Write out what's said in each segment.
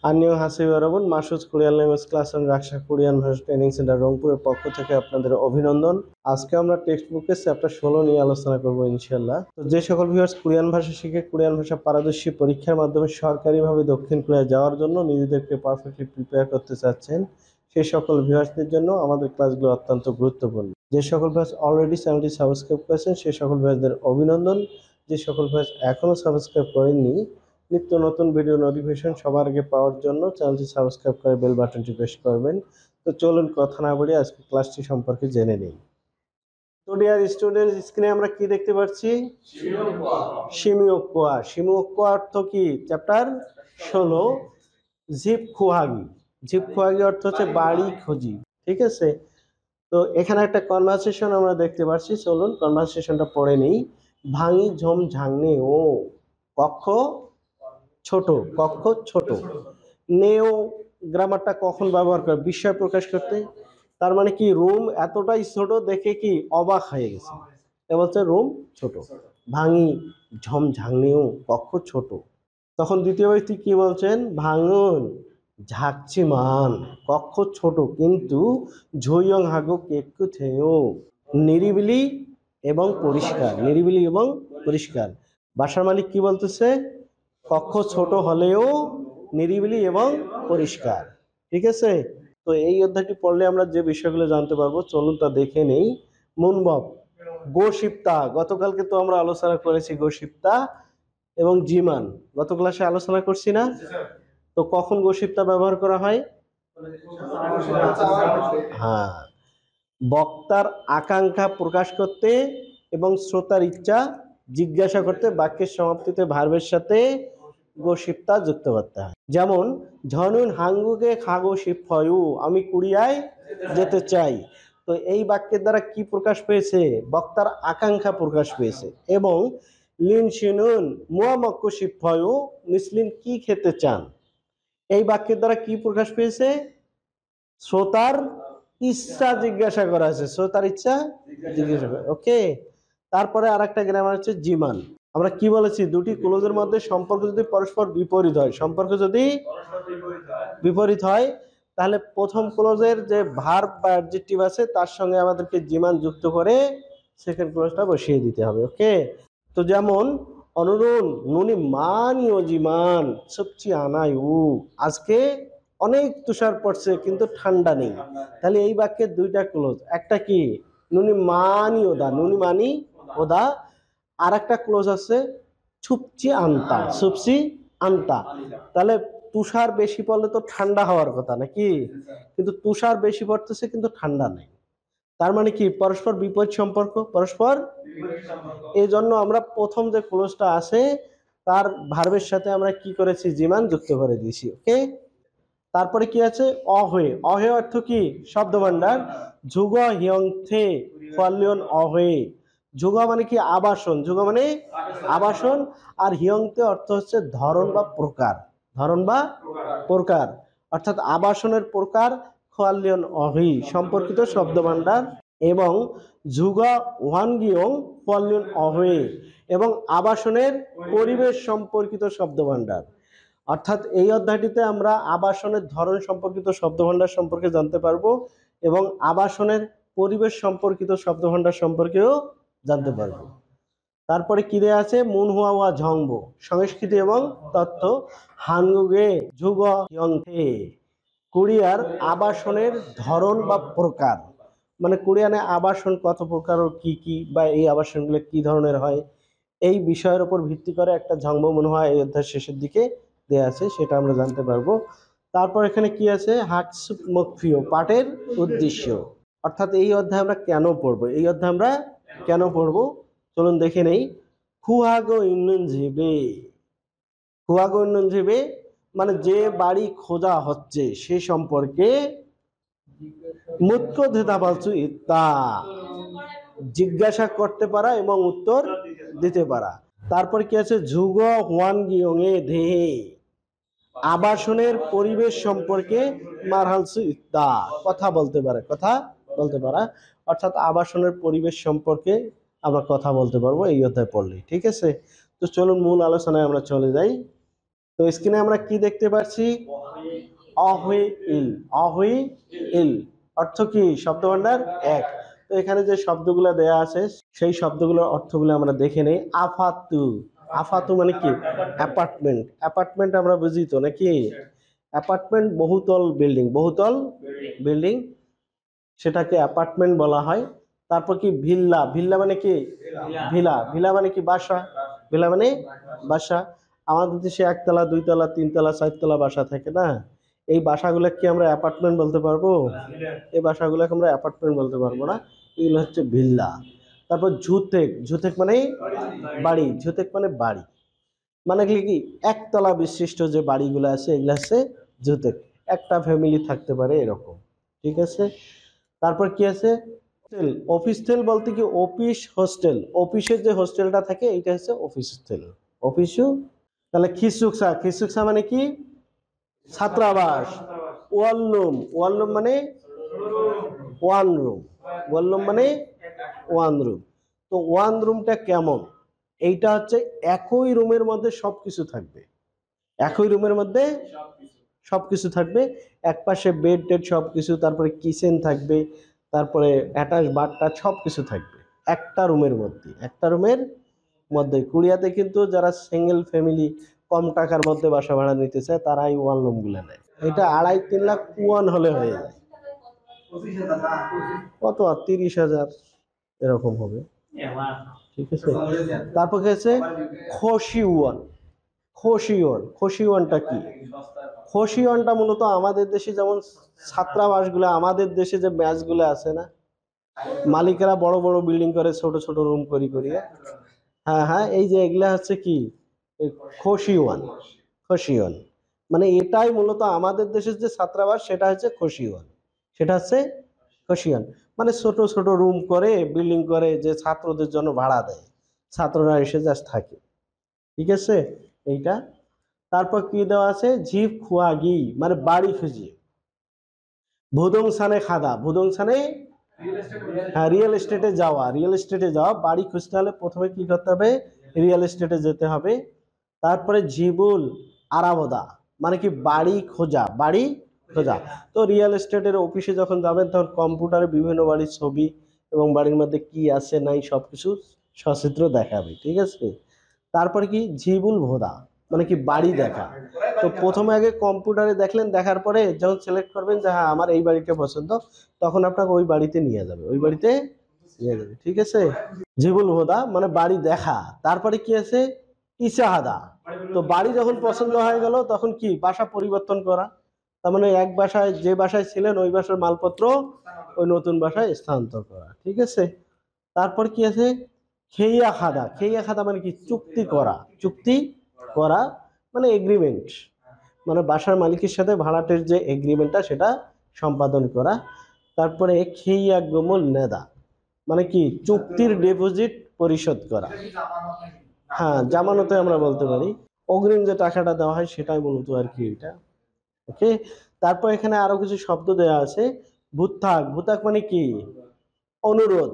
আন্নিও হাসিব 여러분, Masud Korean language classroom রাকসা Korean ভাষা ট্রেনিং সেন্টার রংপুরের পক্ষ থেকে আপনাদের অভিনন্দন। আজকে আমরা টেক্সট বুকের চ্যাপ্টার 16 নিয়ে আলোচনা করব ইনশাআল্লাহ। তো যে সকল ভিউয়ার্স কোরিয়ান ভাষা শিখে কোরিয়ান ভাষা পারদর্শী পরীক্ষার মাধ্যমে সরকারিভাবে দক্ষিণ কোরিয়া যাওয়ার জন্য নিজেদেরকে পারফেক্টলি প্রিপেয়ার করতে চাচ্ছেন, সেই সকল ভিউয়ার্সদের জন্য আমাদের ক্লাসগুলো অত্যন্ত গুরুত্বপূর্ণ। যে সকল ভিউয়ার্স অলরেডি চ্যানেলটি সাবস্ক্রাইব করেছেন সেই সকল ভিউয়ার্সদের অভিনন্দন। যে সকল ভিউয়ার্স এখনো সাবস্ক্রাইব করেননি, নিত্য নতুন ভিডিও নোটিফিকেশন সবার আগে পাওয়ার জন্য চ্যানেলটি সাবস্ক্রাইব করে বেল বাটনটি প্রেস করবেন। তো চলুন কথা না বলে আজকে ক্লাসটি সম্পর্কে জেনে নেই। তো ডিয়ার স্টুডেন্টস, স্ক্রিনে আমরা কি দেখতে পাচ্ছি? শিমিওকোয়া। শিমিওকোয়া অর্থ কি? চ্যাপ্টার 16 জিপ খুহাগি। জিপ খুহাগি অর্থ হচ্ছে বাড়ি খুঁজি, ঠিক আছে? তো এখানে একটা কনভারসেশন আমরা দেখতে পাচ্ছি, চলুন কনভারসেশনটা পড়ে নেই। ভাঙি ঝোম ঝাংনে ও, কক্ষ ছোট, কক্ষ ছোট। নেও গ্রামারটা কখন ব্যবহার করে? বিস্ময় প্রকাশ করতে। তার মানে কি রুম এতটাই ছোট দেখে কি অবাক হয়ে গেছে, এ বলছে রুম ছোট। ভাঙি ঝম ঝাংনেও, কক্ষ ছোট। তখন দ্বিতীয় ব্যক্তি কি বলছেন? ভাঙুন ঝাঁকছি মান, কক্ষ ছোট কিন্তু ঝইয়ং হাগো কেকু থেও, নিরিবিলি এবং পরিষ্কার। নিরিবিলি এবং পরিষ্কার। বাসার মালিক কি বলতেছে? কক্ষ ছোট হলেও নিরিবিলি এবং পরিষ্কার, ঠিক আছে? তো এই অধ্যায়টি পড়লে আমরা যে বিষয়গুলো জানতে পারবো, চলুন তা দেখে নেই। মুনবব, গোশিপ্তা, গতকালকে তো আমরা আলোচনা করেছি গোশিপ্তা এবং জিমান, গত ক্লাসে আলোচনা করছি না? তো কখন গোশিপ্তা ব্যবহার করা হয়? হ্যাঁ, বক্তার আকাঙ্ক্ষা প্রকাশ করতে এবং শ্রোতার ইচ্ছা জিজ্ঞাসা করতে বাক্যের সমাপ্তিতে ভার্বের সাথে গোশিপ্তা যুক্ত করতে হয়। যেমন ঝনুন হাঙ্গুকে খাগো শিফয়ু, আমি কোরিয়ায় যেতে চাই। তো এই বাক্যের দ্বারা কি প্রকাশ পেয়েছে? বক্তার আকাঙ্ক্ষা প্রকাশ পেয়েছে। এবং লিন শিনুন মুয়ামক্কু শিফয়ু, মিসলিন কি খেতে চান। এই বাক্যের দ্বারা কি প্রকাশ পেয়েছে? শ্রোতার ইচ্ছা জিজ্ঞাসা করা হয়েছে, শ্রোতার ইচ্ছা জিজ্ঞাসা করা। ওকে। তারপরে আরেকটা গ্রামার হচ্ছে জিমান। আমরা কি বলেছি? দুটি ক্লোজের মধ্যে সম্পর্ক যদি পরস্পর বিপরীত হয়, সম্পর্ক যদি বিপরীত হয়, তাহলে প্রথম ক্লোজের যে ভার্ব বা অ্যাডজেক্টিভ আছে তার সঙ্গে আমাদেরকে জিমান যুক্ত করে সেকেন্ড ক্লোজটা বসিয়ে দিতে হবে। ওকে। তো যেমন অনুরুণ নুনি মানিও জিমান সবচি আনাই উ, আজকে অনেক তুষার পড়ছে কিন্তু ঠান্ডা নেই। তাহলে এই বাক্যের দুইটা ক্লোজ, একটা কি নুনি মানি ওদা, নুনি মানি ওদা, আর একটা ক্লোজ আছে ছুপচি আনতা, সুপসি আনতা। তাহলে তুষার বেশি পড়লে তো ঠান্ডা হওয়ার কথা নাকি, কিন্তু তুষার বেশি পড়তেছে কিন্তু ঠান্ডা নেই। তার মানে কি পরস্পর বিপরীত সম্পর্ক, পরস্পর। এই জন্য আমরা প্রথম যে ক্লোজটা আছে তার ভার্বের সাথে আমরা কি করেছি? জিমান যুক্ত করে দিয়েছি। ওকে। তারপরে কি আছে? অহয়ে। অহে অর্থ কি? শব্দ ভান্ডার। যুগ হিয়ং থে ফলিয়ন অহয়ে। যুগ মানে কি? আবাসন। যুগ মানে আবাসন। আর হিয়ংতে অর্থ হচ্ছে ধরন বা প্রকার। ধরন বা প্রকার, অর্থাৎ আবাসনের প্রকার খোয়ালিয়ন অহি সম্পর্কিত শব্দ ভান্ডার। এবং যুগা ওয়ানগিয়ং ফলিয়ন অহয়ে এবং আবাসনের পরিবেশ সম্পর্কিত শব্দ ভান্ডার। অর্থাৎ এই অধ্যায়টিতে আমরা আবাসনের ধরন সম্পর্কিত শব্দভাণ্ডার সম্পর্কে জানতে পারবো এবং আবাসনের পরিবেশ সম্পর্কিত শব্দভাণ্ডার সম্পর্কেও জানতে পারবো। তারপরে কি দেয়া আছে? মুনহুয়া ওয়া ঝংব, সংস্কৃতি এবং তথ্য। হানগুগে যুগ ইয়ংথে, কোরিয়ার আবাসনের ধরন বা প্রকার। মানে কোরিয়ানে আবাসন কত প্রকার ও কি কি, বা এই আবাসনগুলো কি ধরনের হয়, এই বিষয়ের উপর ভিত্তি করে একটা ঝংব মুনহুয়া এই অধ্যায়ের শেষের দিকে দেয়া আছে, সেটা আমরা জানতে পারবো। তারপর এখানে কি আছে? হাকসুপ মুখফিও, পাঠের উদ্দেশ্য। অর্থাৎ এই অধ্যায় আমরা কেন পড়বো, এই অধ্যায় আমরা কেন পড়বো, চলুন দেখে নেই। খুহাগো ইন্নুন জিবে। খুহাগো ইন্নুন জিবে মানে যে বাড়ি খোঁজা হচ্ছে সে সম্পর্কে মুখ্য ধেতাবালচু ইত্তা, জিজ্ঞাসা করতে পারা এবং উত্তর দিতে পারা। তারপর কি আছে? যুগ হোয়ান গিয়ং এ ধেহে, আবাসনের পরিবেশ সম্পর্কে মারহালসু ইত্তা, কথা বলতে পারে, কথা বলতে পারা। অর্থাৎ আবাসনের পরিবেশ সম্পর্কে আমরা কথা বলতে পারবো এই অধ্যায় পড়লে, ঠিক আছে? তো চলুন মূল আলোচনায় আমরা চলে যাই। তো স্ক্রিনে আমরা কি দেখতে পাচ্ছি? অহুই ইল। অহুই ইল অর্থ কি? শব্দভাণ্ডার এক। তো এখানে যে শব্দগুলো দেয়া আছে সেই শব্দগুলোর অর্থগুলো আমরা দেখে নেই। আফাতু। আফাতু মানে কি? অ্যাপার্টমেন্ট। অ্যাপার্টমেন্ট আমরা বুঝি তো নাকি? অ্যাপার্টমেন্ট বহুতল বিল্ডিং, বহুতল বিল্ডিং, সেটাকে অ্যাপার্টমেন্ট বলা হয়। তারপর কি? ভিল্লা। ভিল্লা মানে কি? ভিলা। ভিলা মানে কি? বাসা। ভিলা মানে বাসা। আমাদের দেশে একতলা, দুইতলা, তিনতলা, চারতলা বাসা থাকে না? এই বাসাগুলো কি আমরা অ্যাপার্টমেন্ট বলতে পারবো? এই বাসাগুলোকে আমরা অ্যাপার্টমেন্ট বলতে পারবো না, এগুলো হচ্ছে ভিল্লা। তারপর ঝুতেক। ঝুতেক মানে বাড়ি। ঝুতেক মানে বাড়ি, মানে কি? একতলা বিশিষ্ট যে বাড়িগুলো আছে এগুলো আছে ঝুতেক। একটা ফ্যামিলি থাকতে পারে এরকম, ঠিক আছে? তারপর কি আছে? হোস্টেল। অফিস হোস্টেল বলতে কি? Office hostel. অফিসের যে হোস্টেলটা থাকে এটা হচ্ছে অফিস হোস্টেল। অফিসও। তাহলে খিসুকসা। খিসুকসা মানে কি? ছাত্রাবাস। ওয়ানরুম। ওয়ানরুম মানে ওয়ান রুম। ওয়ানরুম মানে ওয়ান রুম। তো ওয়ান রুমটা কেমন? এইটা হচ্ছে একই রুমের মধ্যে সবকিছু থাকবে। একই রুমের মধ্যে সবকিছু থাকবে। এক পাশে বেড টেড সবকিছু, তারপরে কিচেন থাকবে, তারপরে অ্যাটাচ বাথটাব সবকিছু থাকবে একটা রুমের মধ্যে। একটা রুমের মধ্যে। কোরিয়াতে কিন্তু যারা সিঙ্গেল ফ্যামিলি কম টাকার মধ্যে বাসা ভাড়া নিতে চায় তারা এই ওয়ান রুমগুলো নেয়। এটা 2.5-3 লাখ ওয়ান হলে হয়ে যায়। কত? 30,000 এরকম হবে, ঠিক আছে? তারপর কি আছে? খোশিওয়ান। খোশিওয়ান। খোশিওয়ানটা কি? খোশিওয়ানটা মূলত আমাদের দেশে যেমন ছাত্রাবাসগুলো, আমাদের দেশে যে ব্যাচগুলো আছে না, মালিকেরা বড় বড় বিল্ডিং করে ছোট ছোট রুম করিয়া, হ্যাঁ হ্যাঁ, এই যে এগুলা হচ্ছে কি? খোশিওয়ান। খোশিওয়ান মানে এটাই মূলত আমাদের দেশের যে ছাত্রাবাস সেটা হচ্ছে খোশিওয়ান। সেটা হচ্ছে খোশিওয়ান মানে ছোট ছোট রুম করে, বিল্ডিং করে, যে ছাত্রদের জন্য ভাড়া দেয়, ছাত্ররা এসে জাস্ট থাকে, ঠিক আছে? এইটা। তারপর কি দেওয়া আছে? ঝিপ খুয়াগি মানে বাড়ি খুঁজি। ভুদংসানে খাদা। ভুদংসানে, হ্যাঁ, রিয়েল এস্টেটে যাওয়া। রিয়েল এস্টেটে যাওয়া। বাড়ি খুঁজতে হলে প্রথমে কি করতে হবে? রিয়েল এস্টেটে যেতে হবে। তারপরে জিবুল আরাবদা মানে কি? বাড়ি খোঁজা। বাড়ি খোঁজা। তো রিয়েল এস্টেটের অফিসে যখন যাবেন তখন কম্পিউটারে বিভিন্ন বাড়ির ছবি এবং বাড়ির মধ্যে কি আছে নাই সবকিছু সচিত্র দেখাবে, ঠিক আছে? তারপরে কি? জিবুল ভোদা মানে কি? বাড়ি দেখা। তো প্রথমে আগে কম্পিউটারে দেখলেন, দেখার পরে যখন সিলেক্ট করবেন যে হ্যাঁ আমার এই বাড়িটা পছন্দ, তখন আপনাকে ওই বাড়িতে নিয়ে যাবে, ওই বাড়িতে নিয়ে যাবে, ঠিক আছে? জিবুল ভোদা মানে বাড়ি দেখা। তারপরে কি আছে? ইসাহাদা। তো বাড়ি যখন পছন্দ হয়ে গেল তখন কি? বাসা পরিবর্তন করা। তার মানে এক বাসায়, যে বাসায় ছিলেন ওই বাসার মালপত্র ওই নতুন বাসায় স্থানান্তর করা, ঠিক আছে? তারপর কি আছে? খেইয়া খাদা। খেইয়া খাদা মানে কি? চুক্তি করা। চুক্তি করা মানে এগ্রিমেন্ট, মানে বাসার মালিকের সাথে ভাড়াটের যে এগ্রিমেন্টটা সেটা সম্পাদন করা। তারপরে খেইয়া গোমল নেদা মানে কি? চুক্তির ডিপোজিট পরিশোধ করা। হ্যাঁ, জামানতে আমরা বলতে পারি। অগ্রিম যে টাকাটা দেওয়া হয় সেটাই মূলত আর কি এটা, ওকে? তারপর এখানে আরো কিছু শব্দ দেওয়া আছে। ভূত্থাক। ভূত্থাক মানে কি? অনুরোধ,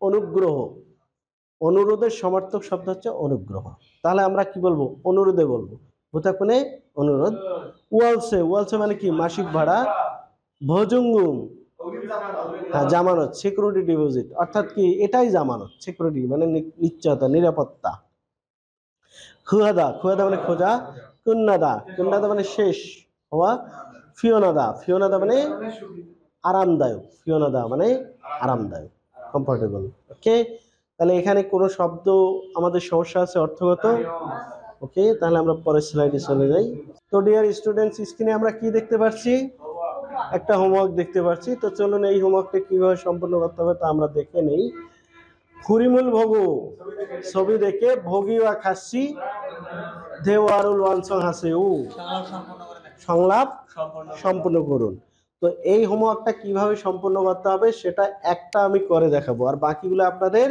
অনুগ্রহ। অনুরোধের সমার্থক শব্দ হচ্ছে অনুগ্রহ। তাহলে আমরা কি বলবো? অনুরোধে বলবো। ভূত্থাক মানে অনুরোধ। ওয়ালসে। ওয়ালসে মানে কি? মাসিক ভাড়া। ভজুঙ্গুম, হ্যাঁ, জামানত, সিকিউরিটি ডিপোজিট, অর্থাৎ কি? এটাই জামানত, সিকিউরিটি মানে নিশ্চয়তা, নিরাপত্তা। খুয়াদা। খুয়াদা মানে খোঁজা। কুন্নাদা। কুন্নাদা মানে শেষ হওয়া। ফিওনাদা। ফিওনাদা মানে আরামদায়ক। ফিওনাদা মানে আরামদায়ক, কমফোর্টেবল, ওকে? তাহলে এখানে কোনো শব্দ আমাদের সমস্যা আছে অর্থগত? ওকে, তাহলে আমরা পরের স্লাইডে চলে যাই। তো ডিয়ার স্টুডেন্টস, স্ক্রিনে আমরা কি দেখতে পাচ্ছি? একটা হোমওয়ার্ক দেখতে পাচ্ছি। তো চলুন এই হোমওয়ার্কটা কিভাবে সম্পন্ন করতে হবে তা আমরা দেখে নেই। খুরিমুল ভোগু ছবি দেখে ভোগিওয়া খাচ্ছি দেওয়ারুল ওয়ানসং হাসে উ সংলাপ সম্পূর্ণ করুন। তো এই হোমওয়ার্কটা কিভাবে সম্পূর্ণ করতে হবে সেটা একটা আমি করে দেখাবো, আর বাকিগুলো আপনাদের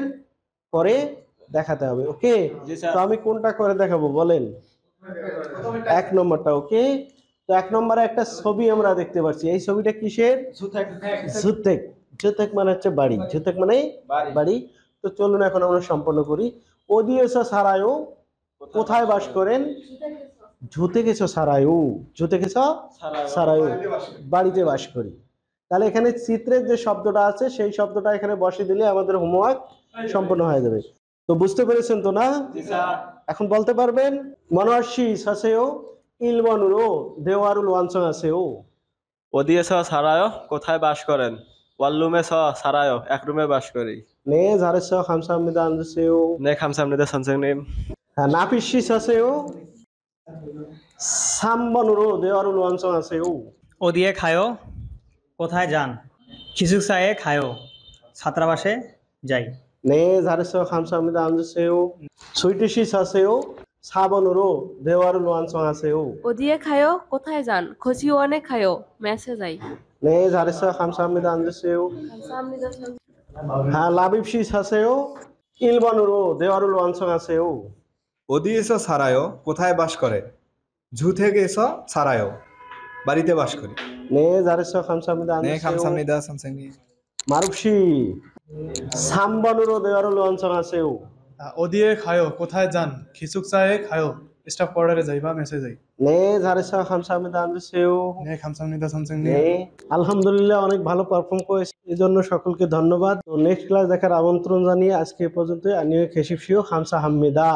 করে দেখাতে হবে, ওকে? তো আমি কোনটা করে দেখাবো বলেন? 1 নম্বরটা, ওকে? তো 1 নম্বরে একটা ছবি আমরা দেখতে পাচ্ছি। এই ছবিটা কিসের? জুতেক। জুতেক মানে হচ্ছে বাড়ি। জুতেক মানে বাড়ি। তো চলুন এখন আমরা সম্পন্ন করি। ওদিয়েসা সারায়ও কোথায় বাস করেন? ঝুতে গেছো সারায়ু, ঝুতে গেছো সারায়ু, বাড়িতে বাস করি। তাহলে এখানে চিত্রের যে শব্দটা আছে সেই শব্দটা এখানে বসিয়ে দিলে আমাদের হোমওয়ার্ক সম্পূর্ণ হয়ে যাবে। তো বুঝতে পেরেছেন তো না? এখন বলতে পারবেন মনোহর্ষি সাসেও ইলবনুরো দেওয়ারুল ওয়ানসং আছেও। অদিয়েছে সারায়ো কোথায় বাস করেন? ওয়াল্লুমে সারায়ো এক রুমে বাস করি। 네 잘했어 감사합니다 앉으세요. 네, 감사합니다, 선생님. 나피씨 사세요. 3번으로 대화를 완성하세요. 어디에 가요? কোথায় যান? 기숙사에 가요. ছাত্রাবাসে যাই। 네 잘했어 감사합니다 앉으세요. 스위트씨 사세요. 4번으로 대화를 완성하세요. 어디에 가요? কোথায় যান? 고시원에 가요. মেসে যাই। 네 잘했어 감사합니다 앉으세요. 감사합니다. 라빕씨 사세요. 1번으로 대화를 완성하세요. 어디에서 살아요? কোথায় বাস করে? 주택에서 살아요. বাড়িতে বাস করি। 네 잘했어 감사합니다 네, 앉으세요. 감사합니다, 선생님. 마룹씨 3번으로 대화를 완성하세요. 어디에 가요? কোথায় যান? 기숙사에 가요. স্টাফ কোয়ার্টারে যাই বা মেসে যাই। 네 잘했어 감사합니다 앉으세요. 네, 감사합니다, 선생님. 네 আলহামদুলিল্লাহ অনেক ভালো পারফর্ম করেছে, এজন্য সকলকে ধন্যবাদ। তো নেক্সট ক্লাস দেখার আমন্ত্রণ জানিয়ে আজকে এ পর্যন্ত আনিয়ে খেশিফিও খামসা হামিদা।